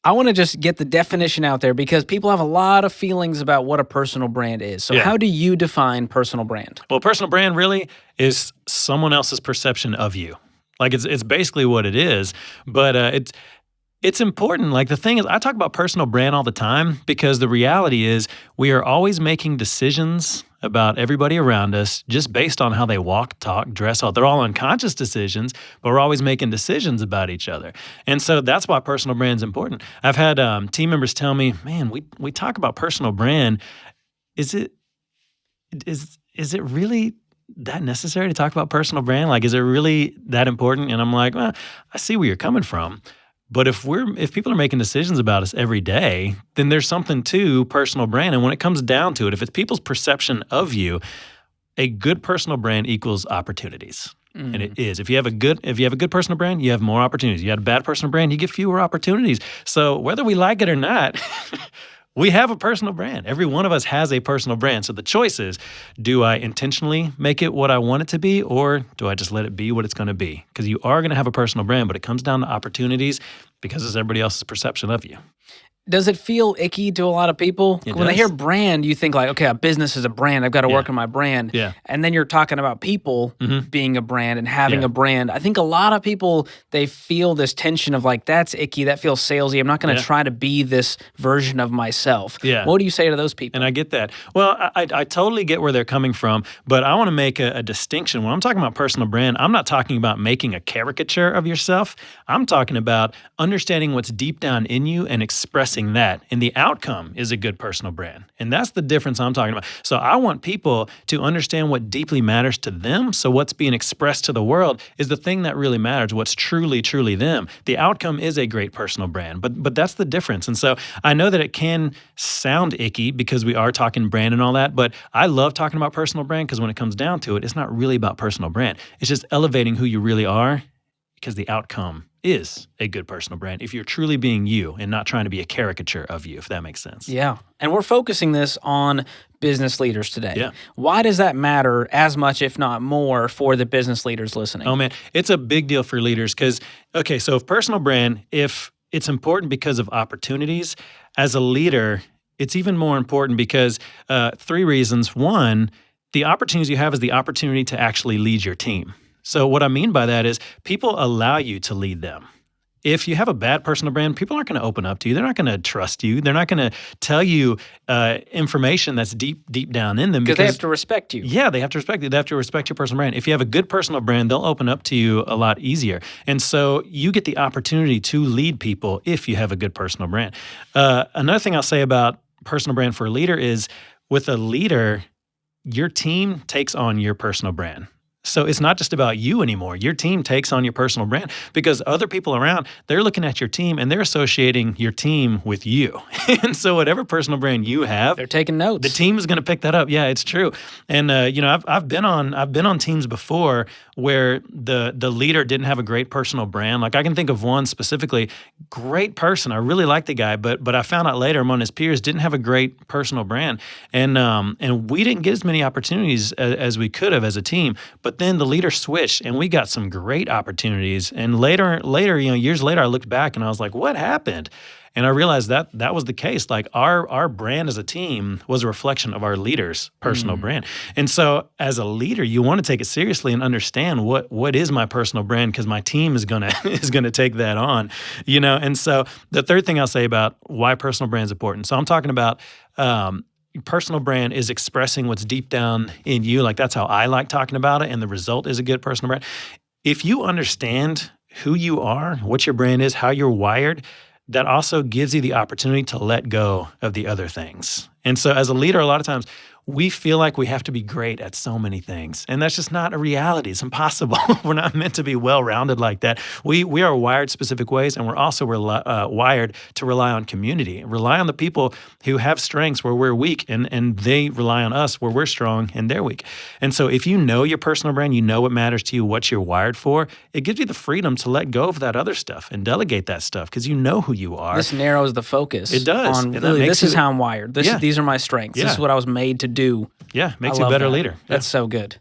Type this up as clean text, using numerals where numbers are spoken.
I want to just get the definition out there because people have a lot of feelings about what a personal brand is. So how do you define personal brand? Well, personal brand really is someone else's perception of you. Like it's basically what it is, but it's important. Like the thing is, I talk about personal brand all the time because the reality is we are always making decisions about everybody around us just based on how they walk, talk, dress. They're all unconscious decisions, but we're always making decisions about each other. And so that's why personal brand is important. I've had team members tell me, man, we talk about personal brand. Is it really that necessary to talk about personal brand? Like, is it really that important? And I'm like, well, I see where you're coming from. But if people are making decisions about us every day, then there's something to personal brand. And when it comes down to it, if it's people's perception of you, a good personal brand equals opportunities. And it is. If you have a good personal brand, you have more opportunities. You have a bad personal brand, you get fewer opportunities. So whether we like it or not, we have a personal brand. Every one of us has a personal brand. So the choice is, do I intentionally make it what I want it to be, or do I just let it be what it's going to be? Because you are going to have a personal brand, but it comes down to opportunities because it's everybody else's perception of you. Does it feel icky to a lot of people? When they hear brand, you think like, okay, a business is a brand. I've got to work on my brand. Yeah. And then you're talking about people being a brand and having a brand. I think a lot of people, they feel this tension of like, that's icky. That feels salesy. I'm not going to try to be this version of myself. Yeah. What do you say to those people? And I get that. Well, I totally get where they're coming from, but I want to make a distinction. When I'm talking about personal brand, I'm not talking about making a caricature of yourself. I'm talking about understanding what's deep down in you and expressing that, and the outcome is a good personal brand. And that's the difference I'm talking about. So I want people to understand what deeply matters to them. So what's being expressed to the world is the thing that really matters, what's truly, truly them. The outcome is a great personal brand, but that's the difference. And so I know that it can sound icky because we are talking brand and all that, but I love talking about personal brand because when it comes down to it, it's not really about personal brand. It's just elevating who you really are, because the outcome is a good personal brand if you're truly being you and not trying to be a caricature of you, if that makes sense. Yeah. And we're focusing this on business leaders today. Yeah. Why does that matter as much, if not more, for the business leaders listening? Oh, man, it's a big deal for leaders because, okay, so if personal brand, if it's important because of opportunities, as a leader, it's even more important because 3 reasons. 1, the opportunities you have is the opportunity to actually lead your team. So what I mean by that is people allow you to lead them. If you have a bad personal brand, people aren't going to open up to you. They're not going to trust you. They're not going to tell you information that's deep down in them. Because they have to respect you. Yeah, they have to respect you. They have to respect your personal brand. If you have a good personal brand, they'll open up to you a lot easier. And so you get the opportunity to lead people if you have a good personal brand. Another thing I'll say about personal brand for a leader is with a leader, your team takes on your personal brand. So it's not just about you anymore. Your team takes on your personal brand because other people around, they're looking at your team and they're associating your team with you. And so whatever personal brand you have, they're taking notes. The team is going to pick that up. Yeah, it's true. And I've been on teams before where the leader didn't have a great personal brand. Like I can think of one specifically, great person. I really like the guy, but I found out later among his peers didn't have a great personal brand, and we didn't get as many opportunities as we could have as a team. But then the leader switched, and we got some great opportunities. And later, years later, I looked back and I was like, what happened? And I realized that was the case. Like our brand as a team was a reflection of our leader's personal brand. And so as a leader, you want to take it seriously and understand what is my personal brand, because my team is gonna take that on. And so the third thing I'll say about why personal brand is important. So I'm talking about personal brand is expressing what's deep down in you. Like that's how I like talking about it. And the result is a good personal brand. If you understand who you are, what your brand is, how you're wired, that also gives you the opportunity to let go of the other things. And so as a leader, a lot of times we feel like we have to be great at so many things. And that's just not a reality. It's impossible. We're not meant to be well-rounded like that. We are wired specific ways, and we're also wired to rely on community, rely on the people who have strengths where we're weak, and they rely on us where we're strong and they're weak. And so if you know your personal brand, you know what matters to you, what you're wired for, it gives you the freedom to let go of that other stuff and delegate that stuff because you know who you are. This narrows the focus. It does. On really, this is how I'm wired. These are my strengths. Yeah. This is what I was made to do. Yeah, makes you a better leader. That's so good.